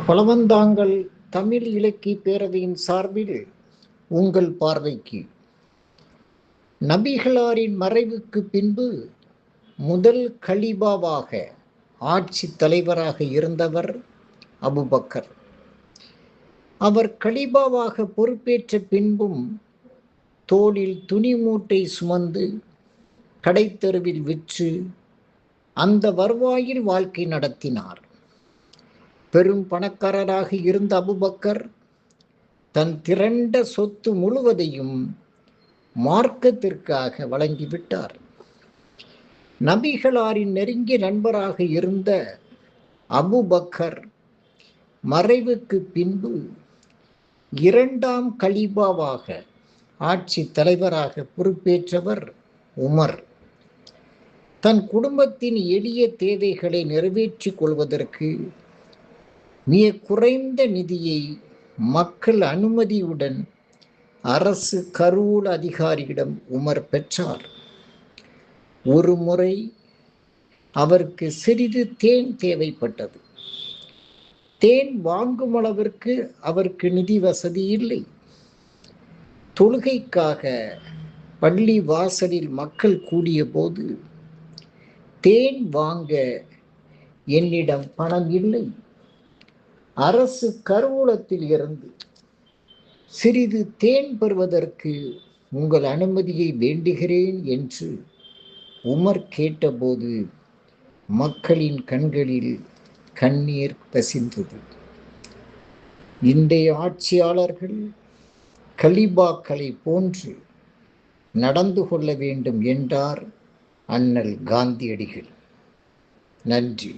பழவந்தாங்கல் தமிழ் இலக்கிய பேரவையின் சார்பில் உங்கள் பார்வைக்கு நபிகளாரின் மறைவுக்கு பின்பு முதல் கலீபாவாக ஆட்சி தலைவராக இருந்தவர் அபூபக்கர். அவர் கலீபாவாக பொறுப்பேற்ற பின்பும் தோளில் துணி மூட்டை சுமந்து கடைத்தெருவில் விற்று அந்த வருவாயில் வாழ்க்கை நடத்தினார். பெரும் பணக்காரராக இருந்த அபூபக்கர் தன் திரண்ட சொத்து முழுவதையும் மார்க்கத்திற்காக வழங்கிவிட்டார். நபிகளாரின் நெருங்கிய நண்பராக இருந்த அபூபக்கர் மறைவுக்கு பின்பு இரண்டாம் கலீபாவாக ஆட்சி தலைவராக பொறுப்பேற்றவர் உமர். தன் குடும்பத்தின் எளிய தேவைகளை நிறைவேற்றிக் கொள்வதற்கு மிக குறைந்த நிதியை மக்கள் அனுமதியுடன் அரசு கருவூல அதிகாரியிடம் உமர் பெற்றார். ஒரு முறை அவருக்கு சிறிது தேன் தேவைப்பட்டது. தேன் வாங்கும் அளவிற்கு அவருக்கு நிதி வசதி இல்லை. தொழுகைக்காக பள்ளி வாசலில் மக்கள் கூடிய போது தேன் வாங்க என்னிடம் பணம் இல்லை, அரசு கருவூலத்தில் இருந்து சிறிது தேன் பெறுவதற்கு உங்கள் அனுமதியை வேண்டுகிறேன் என்று உமர் கேட்டபோது மக்களின் கண்களில் கண்ணீர் கசிந்தது. இன்றைய ஆட்சியாளர்கள் கலீபாக்களை போன்று நடந்து கொள்ள வேண்டும் என்றார் அண்ணல் காந்தியடிகள். நன்றி.